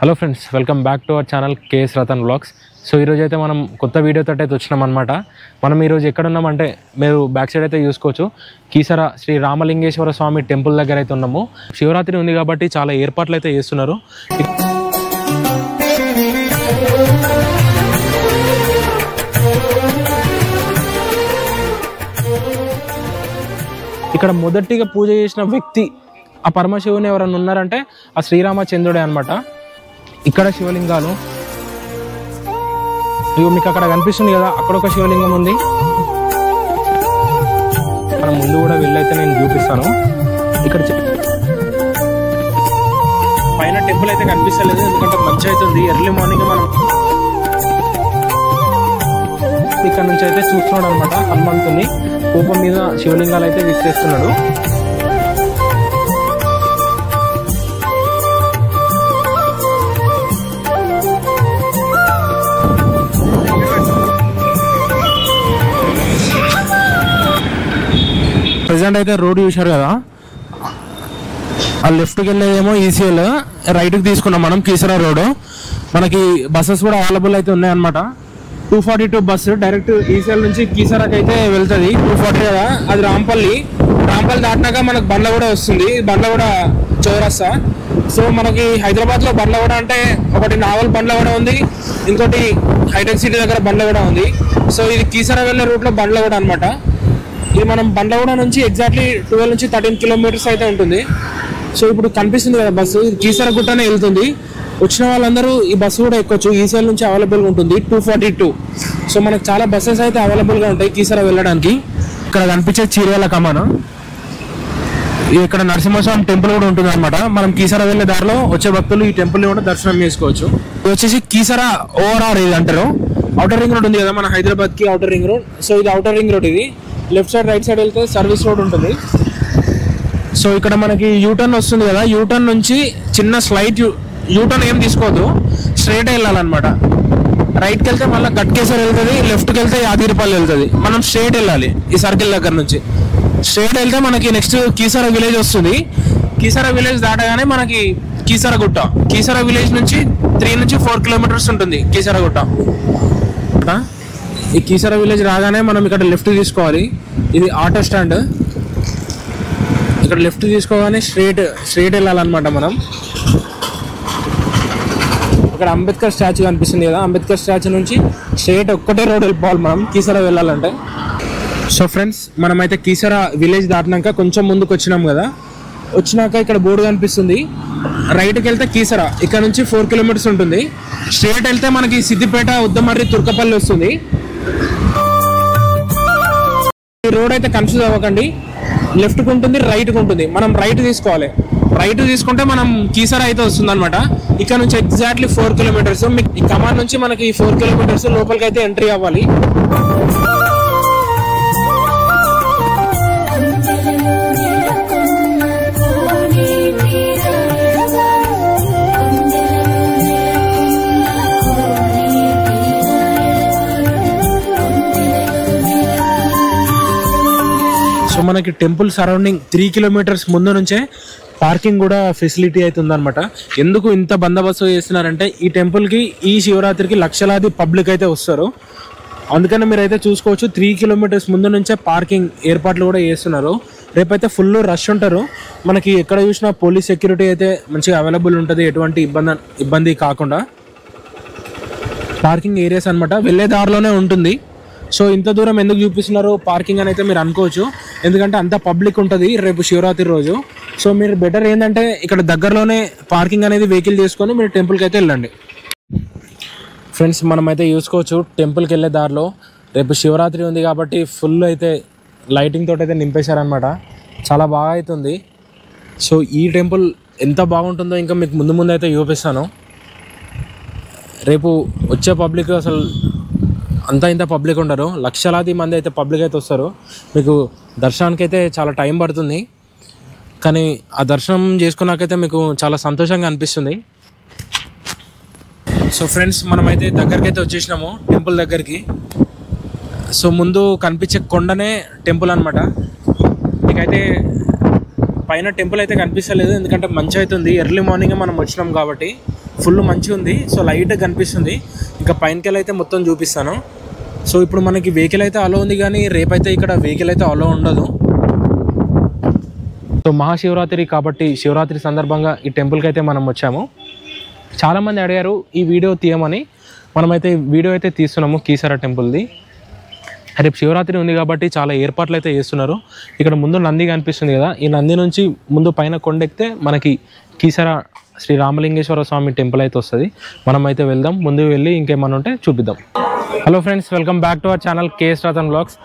Hello friends, welcome back to our channel KS Ratan vlogs. So ఈరోజు అయితే మనం కొత్త వీడియోతో అయితే వచ్చినాం అనమాట. మనం ఈరోజు ఎక్కడ ఉన్నామంటే మీరు బ్యాక్ సైడ్ అయితే చూసుకోవచ్చు, కీసర శ్రీ రామలింగేశ్వర స్వామి టెంపుల్ దగ్గర అయితే ఉన్నాము. శివరాత్రి ఉంది కాబట్టి చాలా ఏర్పాట్లు అయితే చేస్తున్నారు. ఇక్కడ మొదటిగా పూజ చేసిన వ్యక్తి ఆ పరమశివుని ఎవరైనా ఉన్నారంటే ఆ శ్రీరామచంద్రుడే అనమాట. ఇక్కడ శివలింగాలు ఇవి మీకు అక్కడ కనిపిస్తుంది కదా, అక్కడ ఒక శివలింగం ఉంది. మనం ముందు కూడా వెళ్ళైతే నేను చూపిస్తాను. ఇక్కడ పైన టెంపుల్ అయితే కనిపిస్తలేదు, ఎందుకంటే మంచి అవుతుంది. ఎర్లీ మార్నింగ్ మనం ఇక్కడ నుంచి అయితే చూస్తున్నాడు అనమాట. హనుమంతుని కోపం మీద శివలింగాలు అయితే విసిరేస్తున్నాడు. ప్రజెంట్ అయితే రోడ్ చూశారు కదా, ఆ లెఫ్ట్కి వెళ్ళేదేమో ఈసీఎల్, రైట్కి తీసుకున్నాం మనం కీసర రోడ్. మనకి బస్సెస్ కూడా అవైలబుల్ అయితే ఉన్నాయన్నమాట. 242 బస్సు డైరెక్ట్ ఈసీఎల్ నుంచి కీసరాకి అయితే వెళ్తుంది. 240 కదా, అది రాంపల్లి దాటినాక మనకు బండ్లగూడ వస్తుంది. బండ్లగూడ చౌరస్తా. సో మనకి హైదరాబాద్లో బండ్లగూడ అంటే ఒకటి నావల్ బండ్లగూడ ఉంది, ఇంకోటి హైటెక్ సిటీ దగ్గర బండ్లగూడ ఉంది. సో ఇది కీసర వెళ్ళే రూట్లో బండ్లగూడ అనమాట. ఇది మనం బండ్లగూడ నుంచి ఎగ్జాక్ట్లీ 12 నుంచి 13 కిలోమీటర్స్ అయితే ఉంటుంది. సో ఇప్పుడు కనిపిస్తుంది కదా బస్సు, ఇది కీసర గుట్టనే వెళ్తుంది. వచ్చిన వాళ్ళందరూ ఈ బస్సు కూడా ఎక్కొచ్చు, ఈసీఎల్ నుంచి అవైలబుల్గా ఉంటుంది 242. సో మనకు చాలా బస్సెస్ అయితే అవైలబుల్గా ఉంటాయి కీసర వెళ్ళడానికి. ఇక్కడ కనిపించే చీరాల కమాను, ఇక్కడ నరసింహస్వామి టెంపుల్ కూడా ఉంటుంది అనమాట. మనం కీసర వెళ్ళే దారిలో వచ్చే భక్తులు ఈ టెంపుల్ని కూడా దర్శనం చేసుకోవచ్చు. ఇది వచ్చేసి కీసర ఓఆర్ఆర్ ఇది అంటారు. అవుటర్ రింగ్ రోడ్ ఉంది కదా మన హైదరాబాద్కి, అవుటర్ రింగ్ రోడ్. సో ఇది అవుటర్ రింగ్ రోడ్. ఇది లెఫ్ట్ సైడ్ రైట్ సైడ్ వెళ్తే సర్వీస్ రోడ్ ఉంటుంది. సో ఇక్కడ మనకి యూటర్న్ వస్తుంది కదా, యూటర్న్ నుంచి చిన్న స్లైట్ యూటర్న్ ఏం తీసుకోవద్దు, స్ట్రైట్ వెళ్ళాలన్నమాట. రైట్కి వెళ్తే మళ్ళీ గట్కేసర్ వెళ్తుంది, లెఫ్ట్కి వెళ్తే యాదగిరిపల్లి వెళ్తుంది. మనం స్ట్రైట్ వెళ్ళాలి ఈ సర్కిల్ దగ్గర నుంచి. స్ట్రైట్ వెళ్తే మనకి నెక్స్ట్ కీసర విలేజ్ వస్తుంది. కీసర విలేజ్ దాటగానే మనకి కీసర గుట్ట. కీసర విలేజ్ నుంచి 3 నుంచి 4 కిలోమీటర్స్ ఉంటుంది కీసర గుట్ట. ఈ కీసర విలేజ్ రాగానే మనం ఇక్కడ లెఫ్ట్ తీసుకోవాలి. ఇది ఆటో స్టాండ్. ఇక్కడ లెఫ్ట్ తీసుకోగానే స్ట్రైట్ వెళ్ళాలన్నమాట మనం. ఇక్కడ అంబేద్కర్ స్టాచ్యూ కనిపిస్తుంది కదా, అంబేద్కర్ స్టాచ్యూ నుంచి స్ట్రైట్ ఒక్కటే రోడ్ వెళ్ళిపోవాలి మనం కీసర వెళ్ళాలంటే. సో ఫ్రెండ్స్, మనమైతే కీసర విలేజ్ దాటినాక కొంచెం ముందుకు వచ్చినాం కదా, వచ్చినాక ఇక్కడ బోర్డు కనిపిస్తుంది. రైట్కి వెళ్తే కీసర, ఇక్కడ నుంచి 4 కిలోమీటర్స్ ఉంటుంది. స్ట్రైట్ వెళ్తే మనకి సిద్దిపేట, ఉద్దమర్రి, తుర్కపల్లి వస్తుంది. ఈ రోడ్ అయితే కన్ఫ్యూజ్ అవ్వకండి, లెఫ్ట్కి ఉంటుంది, రైట్కి ఉంటుంది. మనం రైట్ తీసుకోవాలి. రైట్ తీసుకుంటే మనం కీసర అయితే వస్తుంది అనమాట. ఇక్కడ నుంచి ఎగ్జాక్ట్లీ 4 కిలోమీటర్స్. ఈ కమాండ్ నుంచి మనకి 4 కిలోమీటర్స్ లోపలికి అయితే ఎంట్రీ అవ్వాలి. సో మనకి టెంపుల్ సరౌండింగ్ 3 కిలోమీటర్స్ ముందు నుంచే పార్కింగ్ కూడా ఫెసిలిటీ అయితే ఉందన్నమాట. ఎందుకు ఇంత బందోబస్తు చేస్తున్నారంటే ఈ టెంపుల్కి ఈ శివరాత్రికి లక్షలాది పబ్లిక్ అయితే వస్తారు. అందుకని మీరు అయితే చూసుకోవచ్చు, 3 కిలోమీటర్స్ ముందు నుంచే పార్కింగ్ ఏర్పాట్లు కూడా చేస్తున్నారు. రేపైతే ఫుల్ రష్ ఉంటారు. మనకి ఎక్కడ చూసినా పోలీస్ సెక్యూరిటీ అయితే మంచిగా అవైలబుల్ ఉంటుంది, ఎటువంటి ఇబ్బంది కాకుండా. పార్కింగ్ ఏరియాస్ అనమాట వెళ్ళే దారిలోనే ఉంటుంది. సో ఇంత దూరం ఎందుకు చూపిస్తున్నారు పార్కింగ్ అని అయితే మీరు అనుకోవచ్చు, ఎందుకంటే అంత పబ్లిక్ ఉంటుంది రేపు శివరాత్రి రోజు. సో మీరు బెటర్ ఏంటంటే ఇక్కడ దగ్గరలోనే పార్కింగ్ అనేది వెహికల్ చేసుకొని మీరు టెంపుల్కి అయితే వెళ్ళండి. ఫ్రెండ్స్, మనమైతే చూసుకోవచ్చు టెంపుల్కి వెళ్ళే దారిలో రేపు శివరాత్రి ఉంది కాబట్టి ఫుల్ అయితే లైటింగ్ తోటి అయితే నింపేశారనమాట. చాలా బాగా అవుతుంది. సో ఈ టెంపుల్ ఎంత బాగుంటుందో ఇంకా మీకు ముందు అయితే చూపిస్తాను. రేపు వచ్చే పబ్లిక్ అసలు ఇంత పబ్లిక్ ఉండరు, లక్షలాది మంది అయితే పబ్లిక్ అయితే వస్తారు. మీకు దర్శనానికి అయితే చాలా టైం పడుతుంది, కానీ ఆ దర్శనం చేసుకున్నాకైతే మీకు చాలా సంతోషంగా అనిపిస్తుంది. సో ఫ్రెండ్స్, మనమైతే దగ్గరికి అయితే వచ్చేసినాము టెంపుల్ దగ్గరికి. సో ముందు కనిపించే కొండనే టెంపుల్ అనమాట. మీకైతే పైన టెంపుల్ అయితే కనిపిస్తలేదు, ఎందుకంటే మంచి అవుతుంది. ఎర్లీ మార్నింగ్ మనం వచ్చినాం కాబట్టి ఫుల్ మంచిగా ఉంది. సో లైట్గా కనిపిస్తుంది. ఇంకా పైనకి వెళ్ళి అయితే మొత్తం చూపిస్తాను. సో ఇప్పుడు మనకి వెహికల్ అయితే అలో ఉంది, కానీ రేపైతే ఇక్కడ వెహికల్ అయితే అలో ఉండదు. సో మహాశివరాత్రి కాబట్టి శివరాత్రి సందర్భంగా ఈ టెంపుల్కి అయితే మనం వచ్చాము. చాలామంది అడిగారు ఈ వీడియో తీయమని. మనమైతే వీడియో అయితే తీస్తున్నాము కీసర టెంపుల్ది. రేపు శివరాత్రి ఉంది కాబట్టి చాలా ఏర్పాట్లు అయితే చేస్తున్నారు. ఇక్కడ ముందు నంది కనిపిస్తుంది కదా, ఈ నంది నుంచి ముందు పైన కొండెక్కితే మనకి కీసర శ్రీ రామలింగేశ్వర స్వామి టెంపుల్ అయితే వస్తుంది. మనం అయితే వెళ్దాం. ముందుకు వెళ్ళి ఇంకేమన్నా ఉంటే చూపిద్దాం. Hello friends, welcome back to our channel KS Ratan vlogs.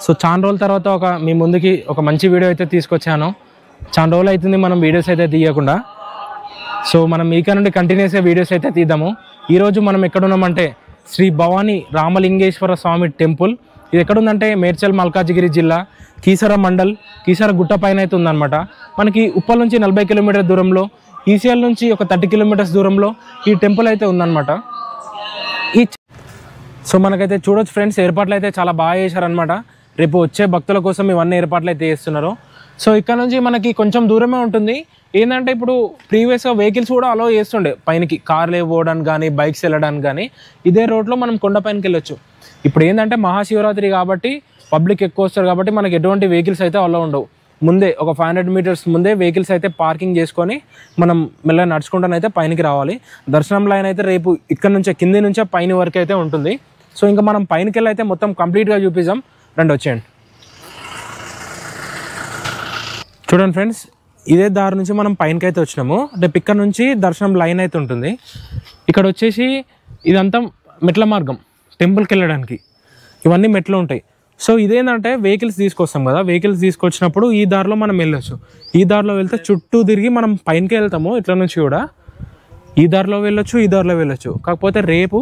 So చాలా రోజుల తర్వాత మీ ముందుకి ఒక మంచి వీడియో అయితే తీసుకొచ్చాను. చాలా రోజులు అవుతుంది మనం వీడియోస్ అయితే తీయకుండా. సో మనం ఇక నుండి కంటిన్యూస్గా వీడియోస్ అయితే తీద్దాము. ఈరోజు మనం ఎక్కడున్నామంటే శ్రీ భవానీ రామలింగేశ్వర స్వామి టెంపుల్. ఇది ఎక్కడుందంటే మేడ్చల్ మల్కాజిగిరి జిల్లా కీసర మండల్ కీసర గుట్ట పైన అయితే ఉందన్నమాట. మనకి ఉప్పల్ నుంచి 40 కిలోమీటర్ దూరంలో, ఈసీఎల్ నుంచి ఒక 30 కిలోమీటర్స్ దూరంలో ఈ టెంపుల్ అయితే ఉందన్నమాట. సో మనకైతే చూడొచ్చు ఫ్రెండ్స్, ఏర్పాట్లు అయితే చాలా బాగా చేశారనమాట. రేపు వచ్చే భక్తుల కోసం ఇవన్నీ ఏర్పాట్లు అయితే చేస్తున్నారు. సో ఇక్కడ నుంచి మనకి కొంచెం దూరమే ఉంటుంది. ఏంటంటే ఇప్పుడు ప్రీవియస్గా వెహికల్స్ కూడా అలో చేస్తుండే పైనకి, కార్లు పోవడానికి కానీ బైక్స్ వెళ్ళడానికి కానీ. ఇదే రోడ్లో మనం కొండపైనకి వెళ్ళొచ్చు. ఇప్పుడు ఏంటంటే మహాశివరాత్రి కాబట్టి పబ్లిక్ ఎక్కువ వస్తారు కాబట్టి మనకి ఎటువంటి వెహికల్స్ అయితే అలో ఉండవు. ముందే ఒక 500 మీటర్స్ ముందే వెహికల్స్ అయితే పార్కింగ్ చేసుకొని మనం మెల్లగా నడుచుకుంటానైతే పైనకి రావాలి. దర్శనం లైన్ అయితే రేపు ఇక్కడ నుంచే కింది నుంచే పైన వరకు అయితే ఉంటుంది. సో ఇంకా మనం పైనకి వెళ్ళి అయితే మొత్తం కంప్లీట్గా చూపిద్దాం. రండి వచ్చేయండి. చూడండి ఫ్రెండ్స్, ఇదే దారి నుంచి మనం పైనకి అయితే వచ్చినాము. రేపు ఇక్కడ నుంచి దర్శనం లైన్ అయితే ఉంటుంది. ఇక్కడ వచ్చేసి ఇదంతా మెట్ల మార్గం టెంపుల్కి వెళ్ళడానికి. ఇవన్నీ మెట్లు ఉంటాయి. సో ఇదేంటంటే వెహికల్స్ తీసుకొస్తాం కదా, వెహికల్స్ తీసుకొచ్చినప్పుడు ఈ దారిలో మనం వెళ్ళొచ్చు. ఈ దారిలో వెళ్తే చుట్టూ తిరిగి మనం పైనకి వెళ్తాము. ఇట్లా నుంచి కూడా ఈ దారిలో వెళ్ళొచ్చు, ఈ దారిలో వెళ్ళొచ్చు. కాకపోతే రేపు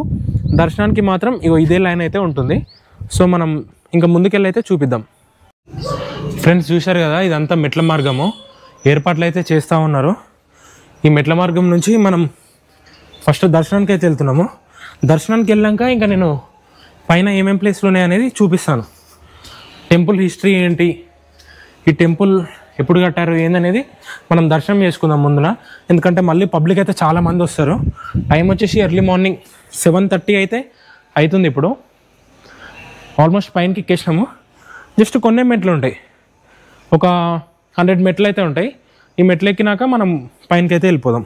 దర్శనానికి మాత్రం ఇదే లైన్ అయితే ఉంటుంది. సో మనం ఇంకా ముందుకెళ్ళి అయితే చూపిద్దాం. ఫ్రెండ్స్ చూశారు కదా, ఇదంతా మెట్ల మార్గము. ఏర్పాట్లు అయితే చేస్తూ ఉన్నారు. ఈ మెట్ల మార్గం నుంచి మనం ఫస్ట్ దర్శనానికి అయితే వెళ్తున్నాము. దర్శనానికి వెళ్ళాక ఇంకా నేను పైన ఏమేం ప్లేస్లు ఉన్నాయనేది చూపిస్తాను. టెంపుల్ హిస్టరీ ఏంటి, ఈ టెంపుల్ ఎప్పుడు కట్టారు ఏందనేది మనం దర్శనం చేసుకుందాం ముందున. ఎందుకంటే మళ్ళీ పబ్లిక్ అయితే చాలామంది వస్తారు. టైం వచ్చేసి ఎర్లీ మార్నింగ్ 7:30 అయితే అవుతుంది. ఇప్పుడు ఆల్మోస్ట్ పైనకి ఎక్కేసినాము. జస్ట్ కొన్ని మెట్లు ఉంటాయి, ఒక 100 మెట్లు అయితే ఉంటాయి. ఈ మెట్లు ఎక్కినాక మనం పైనకి అయితే వెళ్ళిపోదాం.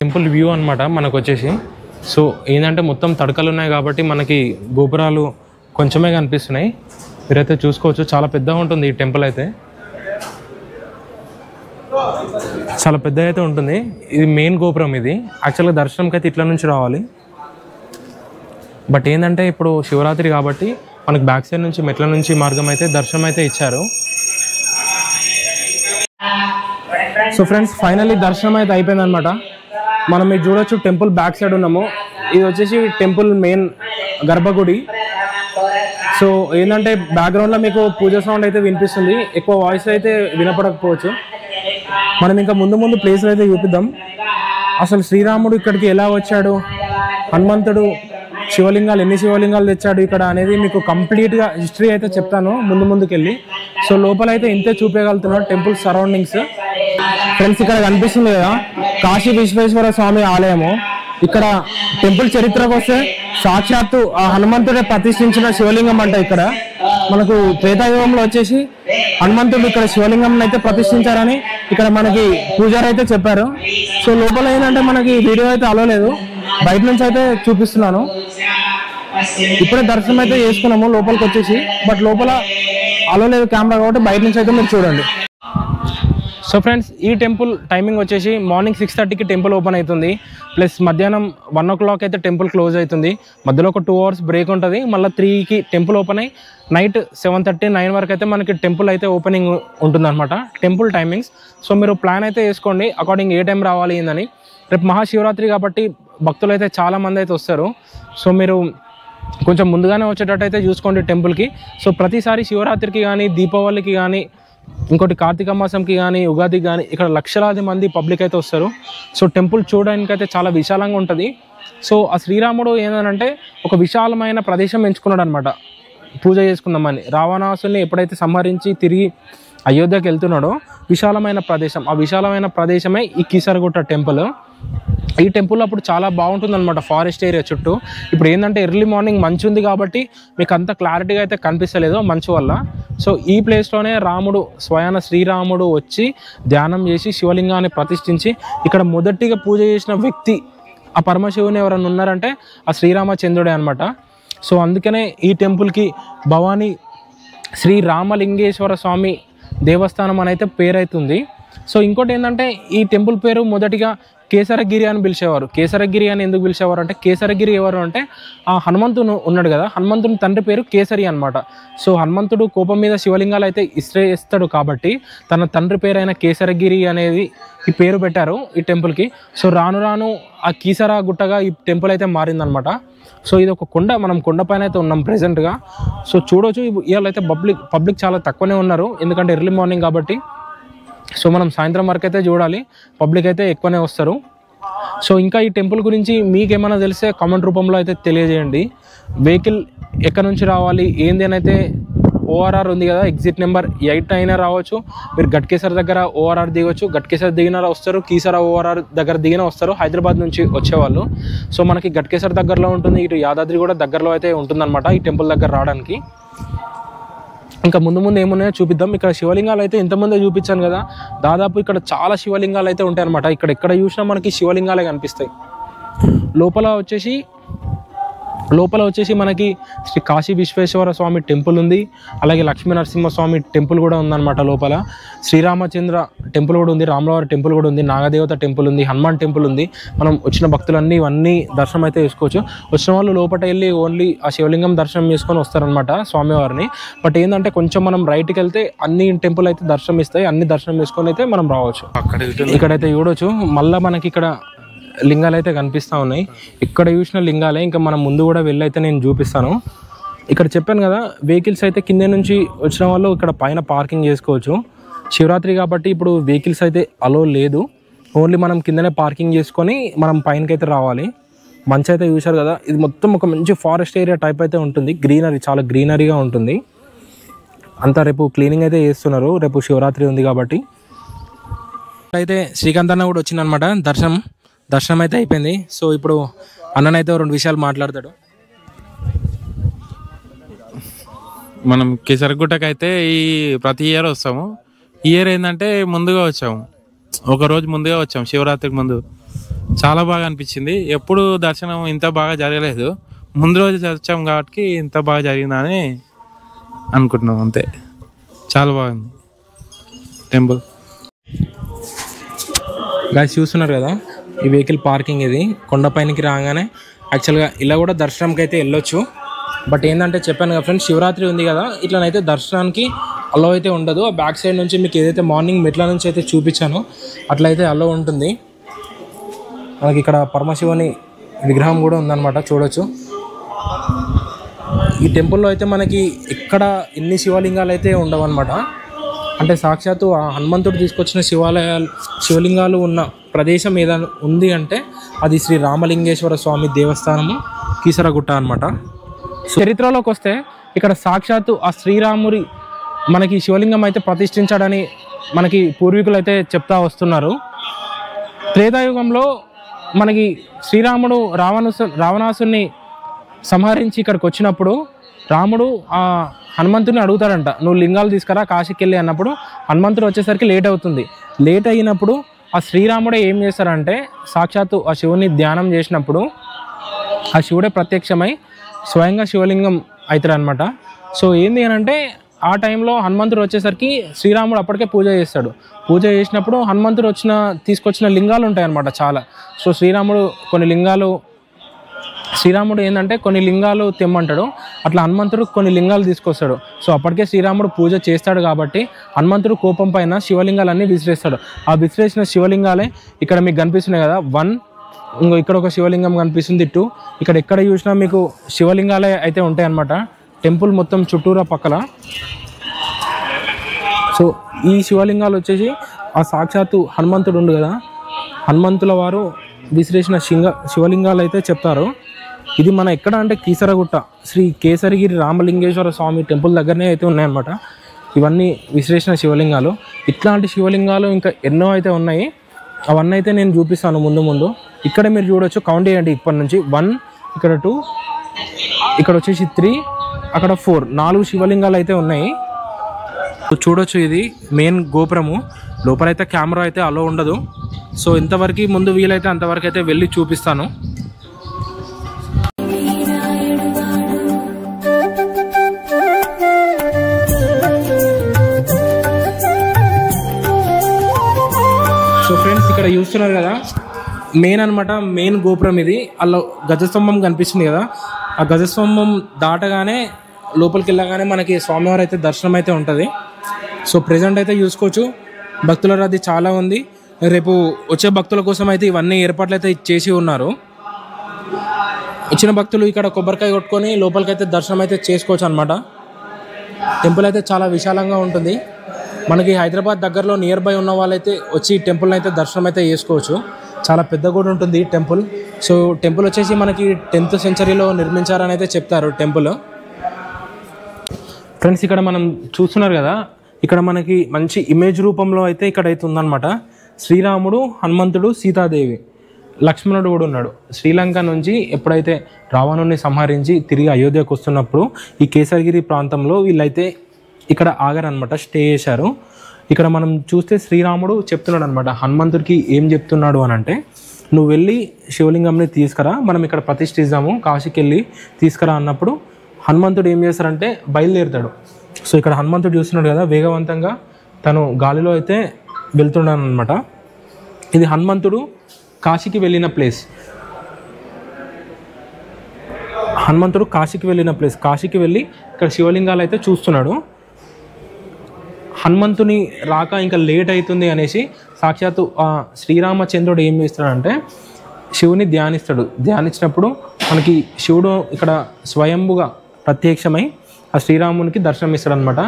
టెంపుల్ వ్యూ అనమాట మనకు వచ్చేసి. సో ఏంటంటే మొత్తం తడకలు ఉన్నాయి కాబట్టి మనకి గోపురాలు కొంచెమే కనిపిస్తున్నాయి. మీరైతే చూసుకోవచ్చు, చాలా పెద్దగా ఉంటుంది ఈ టెంపుల్ అయితే. చాలా పెద్దగా అయితే ఉంటుంది. ఇది మెయిన్ గోపురం. ఇది యాక్చువల్గా దర్శనంకి అయితే ఇట్లా నుంచి రావాలి. బట్ ఏంటంటే ఇప్పుడు శివరాత్రి కాబట్టి మనకు బ్యాక్ సైడ్ నుంచి మెట్ల నుంచి మార్గం అయితే దర్శనం అయితే ఇచ్చారు. సో ఫ్రెండ్స్, ఫైనల్లీ దర్శనం అయితే అయిపోయింది అనమాట. మనం మీరు చూడొచ్చు, టెంపుల్ బ్యాక్ సైడ్ ఉన్నాము. ఇది వచ్చేసి టెంపుల్ మెయిన్ గర్భగుడి. సో ఏంటంటే బ్యాక్గ్రౌండ్లో మీకు పూజ సౌండ్ అయితే వినిపిస్తుంది. ఎక్కువ వాయిస్ అయితే వినపడకపోవచ్చు. మనం ఇంకా ముందు ప్లేస్లు అయితే చూపిద్దాం. అసలు శ్రీరాముడు ఇక్కడికి ఎలా వచ్చాడు, హనుమంతుడు శివలింగాలు ఎన్ని శివలింగాలు తెచ్చాడు ఇక్కడ అనేది మీకు కంప్లీట్గా హిస్టరీ అయితే చెప్తాను ముందుకెళ్ళి. సో లోపల అయితే ఇంతే చూపించగలుగుతున్నాడు టెంపుల్ సరౌండింగ్స్. ఫ్రెండ్స్, ఇక్కడ కనిపిస్తుంది కదా కాశీ విశ్వేశ్వర స్వామి ఆలయము. ఇక్కడ టెంపుల్ చరిత్రకు వస్తే సాక్షాత్తు ఆ హనుమంతుడే ప్రతిష్ఠించిన శివలింగం అంట. ఇక్కడ మనకు త్రేతాయుగంలో వచ్చేసి హనుమంతుడు ఇక్కడ శివలింగం అయితే ప్రతిష్ఠించారని ఇక్కడ మనకి పూజారి అయితే చెప్పారు. సో లోపల ఏంటంటే మనకి వీడియో అయితే అలో లేదు, బయట నుంచి అయితే చూపిస్తున్నాను. ఇప్పుడే దర్శనం అయితే చేసుకున్నాము లోపలికి వచ్చేసి. బట్ లోపల అలో లేదు కెమెరా కాబట్టి బయట నుంచి అయితే మీరు చూడండి. సో ఫ్రెండ్స్, ఈ టెంపుల్ టైమింగ్ వచ్చేసి మార్నింగ్ 6:30కి టెంపుల్ ఓపెన్ అవుతుంది. ప్లస్ మధ్యాహ్నం 1 o'clock అయితే టెంపుల్ క్లోజ్ అవుతుంది. మధ్యలో ఒక 2 hours బ్రేక్ ఉంటుంది. మళ్ళీ 3కి టెంపుల్ ఓపెన్ అయ్యి నైట్ 7:30, 9 వరకు అయితే మనకి టెంపుల్ అయితే ఓపెనింగ్ ఉంటుంది అనమాట, టెంపుల్ టైమింగ్స్. సో మీరు ప్లాన్ అయితే వేసుకోండి అకార్డింగ్ ఏ టైం రావాలి ఏందని. రేపు మహాశివరాత్రి కాబట్టి భక్తులు అయితే చాలామంది అయితే వస్తారు. సో మీరు కొంచెం ముందుగానే వచ్చేటట్టు అయితే చూసుకోండి టెంపుల్కి. సో ప్రతిసారి శివరాత్రికి కానీ, దీపావళికి కానీ, ఇంకోటి కార్తీక మాసంకి కానీ, ఉగాదికి కానీ ఇక్కడ లక్షలాది మంది పబ్లిక్ అయితే వస్తారు. సో టెంపుల్ చూడడానికి అయితే చాలా విశాలంగా ఉంటుంది. సో ఆ శ్రీరాముడు ఏంటంటే ఒక విశాలమైన ప్రదేశం ఎంచుకున్నాడు అనమాట పూజ చేసుకుందామని. రావణాసుని ఎప్పుడైతే సంహరించి తిరిగి అయోధ్యకి వెళ్తున్నాడో విశాలమైన ప్రదేశం, ఆ విశాలమైన ప్రదేశమే ఈ కీసరగుట్ట టెంపుల్. ఈ టెంపుల్ అప్పుడు చాలా బాగుంటుంది అనమాట, ఫారెస్ట్ ఏరియా చుట్టూ. ఇప్పుడు ఏంటంటే ఎర్లీ మార్నింగ్ మంచు ఉంది కాబట్టి మీకు అంత క్లారిటీగా అయితే కనిపిస్తలేదు మంచు వల్ల. సో ఈ ప్లేస్లోనే రాముడు స్వయాన శ్రీరాముడు వచ్చి ధ్యానం చేసి శివలింగాన్ని ప్రతిష్ఠించి ఇక్కడ మొదటిగా పూజ చేసిన వ్యక్తి ఆ పరమశివుని ఎవరైనా ఉన్నారంటే ఆ శ్రీరామచంద్రుడే అనమాట. సో అందుకనే ఈ టెంపుల్కి భవానీ శ్రీ రామలింగేశ్వర స్వామి దేవస్థానం అని అయితే పేరైతుంది. సో ఇంకోటి ఏంటంటే ఈ టెంపుల్ పేరు మొదటిగా కేసరగిరి అని పిలిచేవారు. కేసరగిరి అని ఎందుకు పిలిచేవారు అంటే, కేసరగిరి ఎవరు అంటే ఆ హనుమంతుడు ఉన్నాడు కదా, హనుమంతుని తండ్రి పేరు కేసరి అనమాట. సో హనుమంతుడు కోపం మీద శివలింగాలు అయితే ఇస్తాడు కాబట్టి తన తండ్రి పేరైన కేసరగిరి అనేది ఈ పేరు పెట్టారు ఈ టెంపుల్కి. సో రాను రాను ఆ కీసర గుట్టగా ఈ టెంపుల్ అయితే మారిందనమాట. సో ఇది ఒక కొండ, మనం కొండపైన అయితే ఉన్నాం ప్రెజెంట్గా. సో చూడవచ్చు ఇవాళ అయితే పబ్లిక్ చాలా తక్కువనే ఉన్నారు, ఎందుకంటే ఎర్లీ మార్నింగ్ కాబట్టి. సో మనం సాయంత్రం వరకు అయితే చూడాలి, పబ్లిక్ అయితే ఎక్కువనే వస్తారు. సో ఇంకా ఈ టెంపుల్ గురించి మీకేమైనా తెలిస్తే కామెంట్ రూపంలో అయితే తెలియజేయండి. వెహికల్ ఎక్కడి నుంచి రావాలి ఏంది అని అయితే ఓఆర్ఆర్ ఉంది కదా, ఎగ్జిట్ నెంబర్ 8 అయినా రావచ్చు. మీరు గట్కేసర్ దగ్గర ఓఆర్ఆర్ దిగవచ్చు, గట్కేసర్ దిగిన వస్తారు, కీసర ఓఆర్ఆర్ దగ్గర దిగిన వస్తారు హైదరాబాద్ నుంచి వచ్చేవాళ్ళు. సో మనకి గట్కేసర్ దగ్గరలో ఉంటుంది, ఇటు యాదాద్రి కూడా దగ్గరలో అయితే ఉంటుందన్నమాట ఈ టెంపుల్ దగ్గర రావడానికి. ఇంకా ముందు ఏమున్నాయో చూపిద్దాం. ఇక్కడ శివలింగాలు అయితే ఇంతమందే చూపించాను కదా, దాదాపు ఇక్కడ చాలా శివలింగాలు అయితే ఉంటాయి అనమాట. ఇక్కడ ఎక్కడ చూసినా మనకి శివలింగాలే కనిపిస్తాయి. లోపల వచ్చేసి మనకి శ్రీ కాశీ విశ్వేశ్వర స్వామి టెంపుల్ ఉంది, అలాగే లక్ష్మీ నరసింహస్వామి టెంపుల్ కూడా ఉందన్నమాట. లోపల శ్రీరామచంద్ర టెంపుల్ కూడా ఉంది, రాములవారి టెంపుల్ కూడా ఉంది, నాగదేవత టెంపుల్ ఉంది, హనుమాన్ టెంపుల్ ఉంది. మనం వచ్చిన భక్తులన్నీ ఇవన్నీ దర్శనం అయితే చేసుకోవచ్చు. వచ్చిన వాళ్ళు లోపల వెళ్ళి ఓన్లీ ఆ శివలింగం దర్శనం చేసుకొని వస్తారనమాట స్వామివారిని. బట్ ఏంటంటే కొంచెం మనం రైట్కి వెళ్తే అన్ని టెంపుల్ అయితే దర్శనం ఇస్తాయి, అన్ని దర్శనం చేసుకొని అయితే మనం రావచ్చు. ఇక్కడైతే చూడవచ్చు మళ్ళీ మనకి ఇక్కడ లింగాలు అయితే కనిపిస్తూ ఉన్నాయి. ఇక్కడ చూసిన లింగాలే, ఇంకా మనం ముందు కూడా వెళ్ళి అయితే నేను చూపిస్తాను. ఇక్కడ చెప్పాను కదా, వెహికల్స్ అయితే కింద నుంచి వచ్చిన వాళ్ళు ఇక్కడ పైన పార్కింగ్ చేసుకోవచ్చు. శివరాత్రి కాబట్టి ఇప్పుడు వెహికల్స్ అయితే అలో లేదు, ఓన్లీ మనం కిందనే పార్కింగ్ చేసుకొని మనం పైనకి అయితే రావాలి. మంచి అయితే చూశారు కదా, ఇది మొత్తం ఒక మంచి ఫారెస్ట్ ఏరియా టైప్ అయితే ఉంటుంది, గ్రీనరీ చాలా గ్రీనరీగా ఉంటుంది. అంతా రేపు క్లీనింగ్ అయితే చేస్తున్నారు, రేపు శివరాత్రి ఉంది కాబట్టి. అయితే శ్రీకాంత్ అన్న కూడా వచ్చిందనమాట, దర్శనం అయితే అయిపోయింది. సో ఇప్పుడు అన్ననైతే 2 విషయాలు మాట్లాడతాడు. మనం కేసరగుట్టకు అయితే ప్రతి ఇయర్ వస్తాము. ఇయర్ ఏంటంటే ముందుగా వచ్చాము, ఒక రోజు ముందుగా వచ్చాము శివరాత్రికి ముందు. చాలా బాగా అనిపించింది. ఎప్పుడు దర్శనం ఇంత బాగా జరగలేదు, ముందు రోజు వచ్చాము కాబట్టి ఇంత బాగా జరిగిందని అనుకుంటున్నాం అంతే. చాలా బాగుంది టెంపుల్. గాయస్ చూస్తున్నారు కదా, ఈ వెహికల్ పార్కింగ్ ఇది కొండపైనకి రాగానే. యాక్చువల్గా ఇలా కూడా దర్శనంకి అయితే వెళ్ళొచ్చు, బట్ ఏంటంటే చెప్పాను కదా ఫ్రెండ్స్, శివరాత్రి ఉంది కదా, ఇట్లనైతే దర్శనానికి అలో అయితే ఉండదు. ఆ బ్యాక్ సైడ్ నుంచి మీకు ఏదైతే మార్నింగ్ మెట్ల నుంచి అయితే చూపించానో అట్లయితే అలో ఉంటుంది. మనకి ఇక్కడ పరమశివుని విగ్రహం కూడా ఉందన్నమాట, చూడొచ్చు. ఈ టెంపుల్లో అయితే మనకి ఎక్కడ ఎన్ని శివలింగాలు అయితే ఉండవు అనమాట. అంటే సాక్షాత్తు ఆ హనుమంతుడు తీసుకొచ్చిన శివలింగాలు ఉన్న ప్రదేశం ఏదైనా ఉంది అంటే అది శ్రీ రామలింగేశ్వర స్వామి దేవస్థానము కీసరగుట్ట అనమాట. చరిత్రలోకి వస్తే ఇక్కడ సాక్షాత్తు ఆ శ్రీరాముడి మనకి శివలింగం అయితే ప్రతిష్ఠించాడని మనకి పూర్వీకులు అయితే చెప్తా వస్తున్నారు. త్రేతాయుగంలో మనకి శ్రీరాముడు రావణాసుని సంహరించి ఇక్కడికి వచ్చినప్పుడు రాముడు ఆ హనుమంతుని అడుగుతాడంట, నువ్వు లింగాలు తీసుకురా కాశీకి వెళ్ళి అన్నప్పుడు హనుమంతుడు వచ్చేసరికి లేట్ అవుతుంది. లేట్ అయినప్పుడు ఆ శ్రీరాముడే ఏం చేస్తారంటే సాక్షాత్తు ఆ శివుని ధ్యానం చేసినప్పుడు ఆ శివుడే ప్రత్యక్షమై స్వయంగా శివలింగం అవుతాడు అనమాట. సో ఏంది అని అంటే ఆ టైంలో హనుమంతుడు వచ్చేసరికి శ్రీరాముడు అప్పటికే పూజ చేస్తాడు. పూజ చేసినప్పుడు హనుమంతుడు తీసుకొచ్చిన లింగాలు ఉంటాయి అన్నమాట చాలా. సో శ్రీరాముడు ఏంటంటే కొన్ని లింగాలు తెమ్మంటాడు, అట్లా హనుమంతుడు కొన్ని లింగాలు తీసుకొస్తాడు. సో అప్పటికే శ్రీరాముడు పూజ చేస్తాడు కాబట్టి హనుమంతుడు కోపం పైన శివలింగాలన్నీ విసిరేస్తాడు. ఆ విసిరేసిన శివలింగాలే ఇక్కడ మీకు కనిపిస్తున్నాయి కదా, 1, ఇంకో ఇక్కడ ఒక శివలింగం కనిపిస్తుంది, 2. ఇక్కడ ఎక్కడ చూసినా మీకు శివలింగాలే అయితే ఉంటాయి అన్నమాట టెంపుల్ మొత్తం చుట్టూరా పక్కల. సో ఈ శివలింగాలు వచ్చేసి ఆ సాక్షాత్తు హనుమంతుడు ఉండు కదా, హనుమంతుల వారు విసిరేసిన శివలింగాలు అయితే చెప్తారు. ఇది మన ఎక్కడ అంటే కీసరగుట్ట శ్రీ కేసరిగిరి రామలింగేశ్వర స్వామి టెంపుల్ దగ్గరనే అయితే ఉన్నాయన్నమాట ఇవన్నీ విశ్లేషణ శివలింగాలు. ఇట్లాంటి శివలింగాలు ఇంకా ఎన్నో అయితే ఉన్నాయి, అవన్నీ అయితే నేను చూపిస్తాను ముందు. ఇక్కడ మీరు చూడొచ్చు, కౌంట్ చేయండి ఇప్పటి నుంచి 1, ఇక్కడ 2, ఇక్కడ వచ్చేసి 3, అక్కడ 4, 4 శివలింగాలు అయితే ఉన్నాయి. చూడొచ్చు ఇది మెయిన్ గోపురము. లోపలైతే కెమెరా అయితే అలో ఉండదు. సో ఇంతవరకు ముందు వీలైతే అంతవరకు అయితే వెళ్ళి చూపిస్తాను. సో ఫ్రెండ్స్ ఇక్కడ చూస్తున్నారు కదా మెయిన్ అనమాట, మెయిన్ గోపురం ఇది. అలా గజస్తంభం కనిపిస్తుంది కదా, ఆ గజస్తంభం దాటగానే లోపలికి వెళ్ళగానే మనకి స్వామివారు అయితే దర్శనం అయితే ఉంటుంది. సో ప్రెజెంట్ అయితే చూసుకోవచ్చు భక్తుల రద్దీ చాలా ఉంది. రేపు వచ్చే భక్తుల కోసం అయితే ఇవన్నీ ఏర్పాట్లు అయితే చేసి ఉన్నారు. వచ్చిన భక్తులు ఇక్కడ కొబ్బరికాయ కొట్టుకొని లోపలికైతే దర్శనం అయితే చేసుకోవచ్చు అనమాట. టెంపుల్ అయితే చాలా విశాలంగా ఉంటుంది. మనకి హైదరాబాద్ దగ్గరలో నియర్ బై ఉన్న వాళ్ళైతే వచ్చి టెంపుల్ని అయితే దర్శనం అయితే చేసుకోవచ్చు. చాలా పెద్ద కూడా ఉంటుంది టెంపుల్. సో టెంపుల్ వచ్చేసి మనకి 10th సెంచరీలో నిర్మించారని అయితే చెప్తారు టెంపుల్. ఫ్రెండ్స్ ఇక్కడ మనం చూస్తున్నారు కదా, ఇక్కడ మనకి మంచి ఇమేజ్ రూపంలో అయితే ఇక్కడైతే ఉందన్నమాట. శ్రీరాముడు, హనుమంతుడు, సీతాదేవి, లక్ష్మణుడు కూడా ఉన్నాడు. శ్రీలంక నుంచి ఎప్పుడైతే రావణుని సంహరించి తిరిగి అయోధ్యకు వస్తున్నప్పుడు ఈ కేసరిగిరి ప్రాంతంలో వీళ్ళైతే ఇక్కడ ఆగారనమాట, స్టే చేశారు. ఇక్కడ మనం చూస్తే శ్రీరాముడు చెప్తున్నాడు అనమాట హనుమంతుడికి. ఏం చెప్తున్నాడు అని అంటే, నువ్వు వెళ్ళి శివలింగంని తీసుకురా, మనం ఇక్కడ ప్రతిష్ఠిస్తాము, కాశీకి వెళ్ళి తీసుకురా అన్నప్పుడు హనుమంతుడు ఏం చేస్తారంటే బయలుదేరుతాడు. సో ఇక్కడ హనుమంతుడు చూస్తున్నాడు కదా, వేగవంతంగా తను గాలిలో అయితే వెళ్తున్నాడు అనమాట. ఇది హనుమంతుడు కాశీకి వెళ్ళిన ప్లేస్. హనుమంతుడు కాశీకి వెళ్ళిన ప్లేస్. కాశీకి వెళ్ళి ఇక్కడ శివలింగాలు అయితే చూస్తున్నాడు. హనుమంతుని రాక ఇంకా లేట్ అవుతుంది అనేసి సాక్షాత్తు శ్రీరామచంద్రుడు ఏం చేస్తాడంటే శివుని ధ్యానిస్తాడు. ధ్యానించినప్పుడు మనకి శివుడు ఇక్కడ స్వయంభుగా ప్రత్యక్షమై ఆ శ్రీరామునికి దర్శనం ఇస్తాడు అనమాట.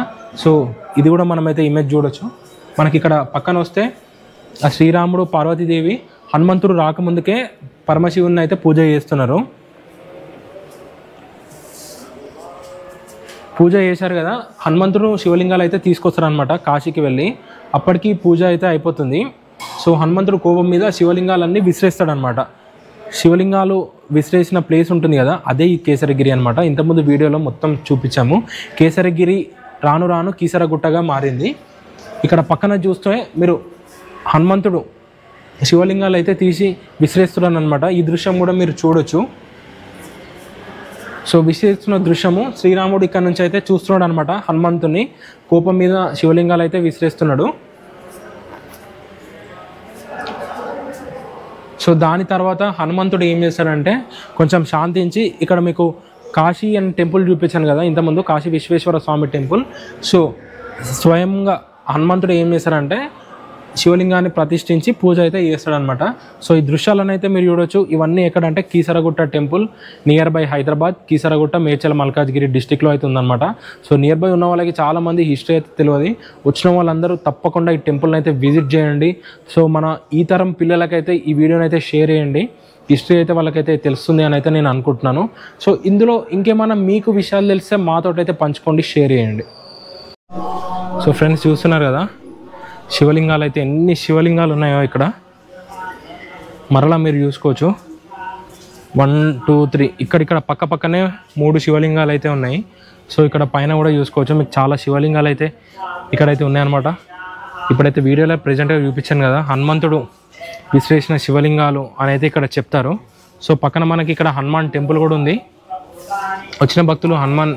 సో ఇది కూడా మనమైతే ఇమేజ్ చూడొచ్చు. మనకి ఇక్కడ పక్కన వస్తే ఆ శ్రీరాముడు, పార్వతీదేవి హనుమంతుడు రాకముందుకే పరమశివుని అయితే పూజ చేస్తున్నారు. పూజ చేశారు కదా, హనుమంతుడు శివలింగాలు అయితే తీసుకొస్తారు అనమాట కాశీకి వెళ్ళి. అప్పటికి పూజ అయితే అయిపోతుంది. సో హనుమంతుడు కోపం మీద శివలింగాలన్నీ విసిరేస్తాడనమాట. శివలింగాలు విసిరేసిన ప్లేస్ ఉంటుంది కదా, అదే ఈ కేసరగిరి అనమాట. ఇంతకుముందు వీడియోలో మొత్తం చూపించాము. కేసరగిరి రాను రాను కీసరగుట్టగా మారింది. ఇక్కడ పక్కన చూస్తే మీరు హనుమంతుడు శివలింగాలు అయితే తీసి విసిరేస్తున్నాడు అనమాట. ఈ దృశ్యం కూడా మీరు చూడొచ్చు. సో విసిరేస్తున్న దృశ్యము శ్రీరాముడు ఇక్కడ నుంచి అయితే చూస్తున్నాడు అనమాట. హనుమంతుని కోపం మీద శివలింగాలు అయితే విసిరేస్తున్నాడు. సో దాని తర్వాత హనుమంతుడు ఏం చేస్తాడంటే కొంచెం శాంతించి, ఇక్కడ మీకు కాశీ అని టెంపుల్ చూపించాను కదా ఇంతకుముందు, కాశీ విశ్వేశ్వర స్వామి టెంపుల్. సో స్వయంగా హనుమంతుడు ఏం చేస్తారంటే శివలింగాన్ని ప్రతిష్ఠించి పూజ అయితే చేస్తాడనమాట. సో ఈ దృశ్యాలను అయితే మీరు చూడొచ్చు. ఇవన్నీ ఎక్కడంటే Keesaragutta temple, near by Hyderabad, Keesaragutta, Medchal Malkajgiri డిస్టిక్లో అయితే ఉందన్నమాట. సో నియర్ బై ఉన్న వాళ్ళకి చాలామంది హిస్టరీ అయితే తెలియదు. వచ్చిన వాళ్ళందరూ తప్పకుండా ఈ టెంపుల్ని అయితే విజిట్ చేయండి. సో మన ఈ తరం పిల్లలకైతే ఈ వీడియోని అయితే షేర్ చేయండి. హిస్టరీ అయితే వాళ్ళకైతే తెలుస్తుంది అని అయితే నేను అనుకుంటున్నాను. సో ఇందులో ఇంకేమైనా మీకు విషయాలు తెలిస్తే మాతో అయితే పంచుకోండి, షేర్ చేయండి. సో ఫ్రెండ్స్ చూస్తున్నారు కదా శివలింగాలు అయితే, ఎన్ని శివలింగాలు ఉన్నాయో ఇక్కడ మరలా మీరు చూసుకోవచ్చు. 1, 2, 3 ఇక్కడ పక్క పక్కనే 3 శివలింగాలు అయితే ఉన్నాయి. సో ఇక్కడ పైన కూడా చూసుకోవచ్చు. మీకు చాలా శివలింగాలు అయితే ఇక్కడైతే ఉన్నాయన్నమాట. ఇప్పుడైతే వీడియోలో ప్రజెంట్గా చూపించాను కదా, హనుమంతుడు విశ్లేషణ శివలింగాలు అని అయితే ఇక్కడ చెప్తారు. సో పక్కన మనకి ఇక్కడ హనుమాన్ టెంపుల్ కూడా ఉంది. వచ్చిన భక్తులు హనుమాన్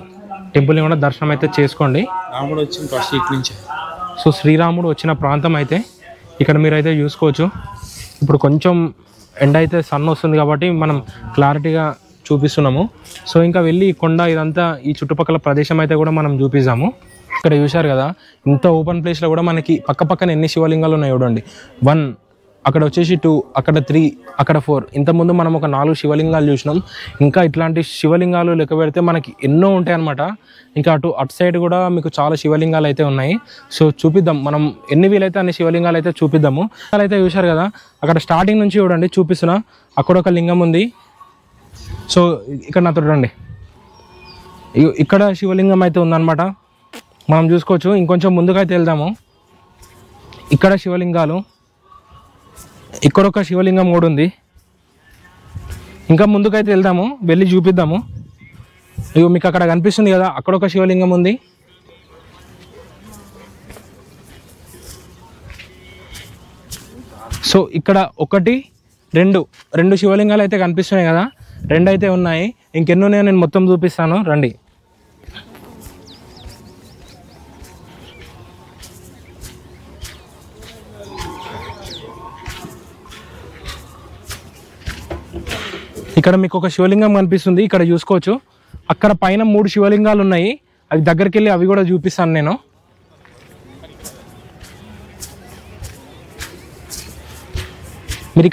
టెంపుల్ని కూడా దర్శనం అయితే చేసుకోండి. రాముడు వచ్చిన ఫస్ట్ ఇటు నుంచి. సో శ్రీరాముడు వచ్చిన ప్రాంతం అయితే ఇక్కడ మీరైతే చూసుకోవచ్చు. ఇప్పుడు కొంచెం ఎండ అయితే సన్ వస్తుంది కాబట్టి మనం క్లారిటీగా చూపిస్తున్నాము. సో ఇంకా వెళ్ళి కొండ ఇదంతా ఈ చుట్టుపక్కల ప్రదేశం అయితే కూడా మనం చూపిస్తాము. ఇక్కడ చూశారు కదా ఇంత ఓపెన్ ప్లేస్లో కూడా మనకి పక్క పక్కన ఎన్ని శివలింగాలు ఉన్నాయి చూడండి. 1, అక్కడ వచ్చేసి 2, అక్కడ 3, అక్కడ 4. ఇంతకుముందు మనం ఒక 4 శివలింగాలు చూసినాం. ఇంకా ఇట్లాంటి శివలింగాలు లెక్క పెడితే మనకి ఎన్నో ఉంటాయి అన్నమాట. ఇంకా అటు సైడ్ కూడా మీకు చాలా శివలింగాలు అయితే ఉన్నాయి. సో చూపిద్దాం, మనం ఎన్ని వీలైతే అన్ని శివలింగాలు అయితే చూపిద్దాము. అయితే చూశారు కదా అక్కడ స్టార్టింగ్ నుంచి చూడండి చూపిస్తున్నా, అక్కడ ఒక లింగం ఉంది. సో ఇక్కడ నాతో చూడండి, ఇక్కడ శివలింగం అయితే ఉందన్నమాట. మనం చూసుకోవచ్చు. ఇంకొంచెం ముందుగా అయితే వెళ్దాము. ఇక్కడ శివలింగాలు, ఇక్కడ ఒక శివలింగం కూడా ఉంది. ఇంకా ముందుకైతే వెళ్దాము, వెళ్ళి చూపిద్దాము. ఇగో మీకు అక్కడ కనిపిస్తుంది కదా, అక్కడ ఒక శివలింగం ఉంది. సో ఇక్కడ 1 2 శివలింగాలు అయితే కనిపిస్తున్నాయి కదా, 2 అయితే ఉన్నాయి. ఇంకెన్నో నేను మొత్తం చూపిస్తాను రండి. ఇక్కడ మీకు ఒక శివలింగం కనిపిస్తుంది, ఇక్కడ చూసుకోవచ్చు. అక్కడ పైన 3 శివలింగాలు ఉన్నాయి, అవి దగ్గరికి వెళ్ళి అవి కూడా చూపిస్తాను నేను. మీరు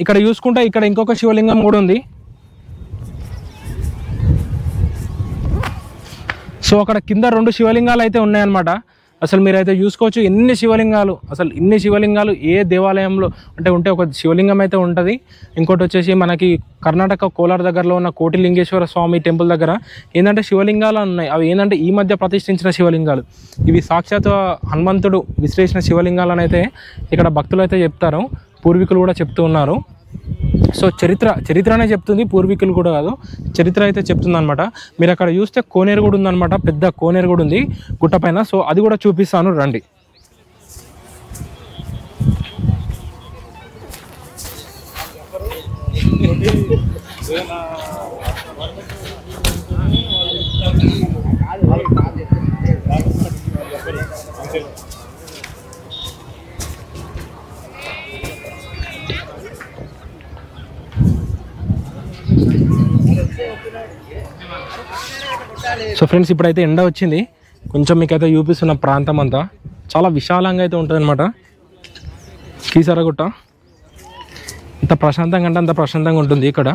ఇక్కడ చూసుకుంటే ఇక్కడ ఇంకొక శివలింగం కూడా ఉంది. సో అక్కడ కింద 2 శివలింగాలు అయితే ఉన్నాయన్నమాట. అసలు మీరైతే చూసుకోవచ్చు ఎన్ని శివలింగాలు, అసలు ఇన్ని శివలింగాలు ఏ దేవాలయంలో ఉంటే ఒక శివలింగం అయితే ఉంటుంది. ఇంకోటి వచ్చేసి మనకి కర్ణాటక కోలార్ దగ్గరలో ఉన్న కోటిలింగేశ్వర స్వామి టెంపుల్ దగ్గర ఏంటంటే శివలింగాలు ఉన్నాయి. అవి ఏంటంటే ఈ మధ్య ప్రతిష్ఠించిన శివలింగాలు. ఇవి సాక్షాత్ హనుమంతుడు విశ్లేషణ శివలింగాలు అని అయితే ఇక్కడ భక్తులు అయితే చెప్తారు, పూర్వీకులు కూడా చెప్తూ ఉన్నారు. సో చరిత్రనే చెప్తుంది, పూర్వీకులు కూడా కాదు, చరిత్ర అయితే చెప్తుంది అనమాట. మీరు అక్కడ చూస్తే కోనేరు కూడా ఉందన్నమాట, పెద్ద కోనేరు కూడా ఉంది గుట్ట పైన. సో అది కూడా చూపిస్తాను రండి. సో ఫ్రెండ్స్ ఇప్పుడైతే ఎండ వచ్చింది, కొంచెం మీకైతే చూపిస్తున్న ప్రాంతం అంతా చాలా విశాలంగా అయితే ఉంటుంది అనమాట. కీసరగుట్ట ఇంత ప్రశాంతంగా అంటే అంత ప్రశాంతంగా ఉంటుంది ఇక్కడ.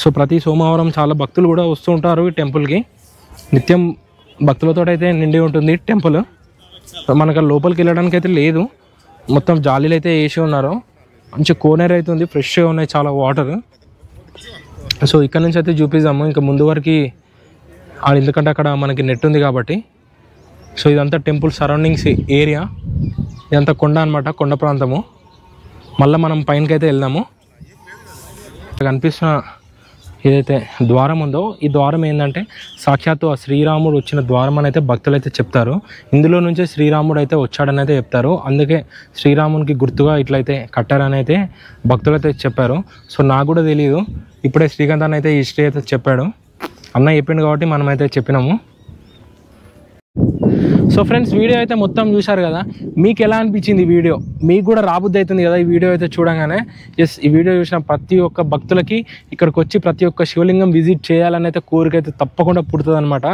సో ప్రతి సోమవారం చాలా భక్తులు కూడా వస్తూ ఉంటారు ఈ టెంపుల్కి. నిత్యం భక్తులతో అయితే నిండి ఉంటుంది టెంపుల్. మనకు లోపలికి వెళ్ళడానికి అయితే లేదు, మొత్తం జాలీలు అయితే వేసి ఉన్నారు. మంచి కోనేరు అయితే ఉంది, ఫ్రెష్గా ఉన్నాయి చాలా వాటర్. సో ఇక్కడ నుంచి అయితే చూపిద్దాము ఇంకా ముందు వరకు, ఎందుకంటే అక్కడ మనకి నెట్ ఉంది కాబట్టి. సో ఇదంతా టెంపుల్ సరౌండింగ్స్ ఏరియా, ఇదంతా కొండ అనమాట, కొండ ప్రాంతము. మళ్ళీ మనం పైనకి అయితే వెళ్దాము. కనిపిస్తున్న ఏదైతే ద్వారం ఉందో, ఈ ద్వారం ఏంటంటే సాక్షాత్తు ఆ శ్రీరాముడు వచ్చిన ద్వారం అని అయితే భక్తులు అయితే చెప్తారు. ఇందులో నుంచే శ్రీరాముడు అయితే వచ్చాడని అయితే చెప్తారు. అందుకే శ్రీరామునికి గుర్తుగా ఇట్లయితే కట్టారని అయితే భక్తులు అయితే చెప్పారు. సో నాకు కూడా తెలియదు, ఇప్పుడే శ్రీకాంత్ అన్న అయితే హిస్టరీ అయితే చెప్పాడు, అన్న చెప్పిండు కాబట్టి మనమైతే చెప్పినాము. సో ఫ్రెండ్స్ వీడియో అయితే మొత్తం చూశారు కదా, మీకు ఎలా అనిపించింది ఈ వీడియో? మీకు కూడా రాబుద్ది అవుతుంది కదా ఈ వీడియో అయితే చూడగానే. ఎస్, ఈ వీడియో చూసిన ప్రతి ఒక్క భక్తులకి ఇక్కడికి వచ్చి ప్రతి ఒక్క శివలింగం విజిట్ చేయాలని అయితే కోరిక అయితే తప్పకుండా పుడుతుంది అనమాట.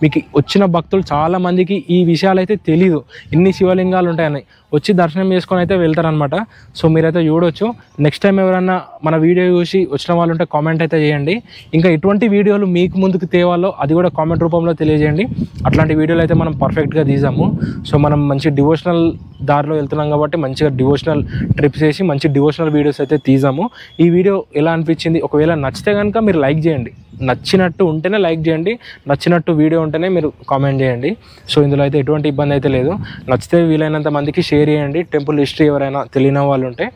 మీకు వచ్చిన భక్తులు చాలామందికి ఈ విషయాలు అయితే తెలీదు, ఇన్ని శివలింగాలు ఉంటాయని. వచ్చి దర్శనం చేసుకొని అయితే వెళ్తారనమాట. సో మీరైతే చూడవచ్చు. నెక్స్ట్ టైం ఎవరన్నా మన వీడియో చూసి వచ్చిన వాళ్ళు ఉంటే కామెంట్ అయితే చేయండి. ఇంకా ఎటువంటి వీడియోలు మీకు ముందుకు తేవాలో అది కూడా కామెంట్ రూపంలో తెలియజేయండి. అట్లాంటి వీడియోలు అయితే మనం పర్ఫెక్ట్గా తీసాము. సో మనం మంచి డివోషనల్ దారిలో వెళ్తున్నాం కాబట్టి మంచిగా డివోషనల్ ట్రిప్స్ చేసి మంచి డివోషనల్ వీడియోస్ అయితే తీసాము. ఈ వీడియో ఎలా అనిపించింది? ఒకవేళ నచ్చితే కనుక మీరు లైక్ చేయండి, నచ్చినట్టు ఉంటేనే లైక్ చేయండి, నచ్చినట్టు వీడియో ఉంటేనే మీరు కామెంట్ చేయండి. సో ఇందులో అయితే ఎటువంటి ఇబ్బంది అయితే లేదు. నచ్చితే వీలైనంత మందికి షేర్ చేయండి. టెంపుల్ హిస్టరీ ఎవరైనా తెలియని వాళ్ళు ఉంటే.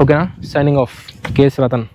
ఓకేనా? Signing off, KS Ratan.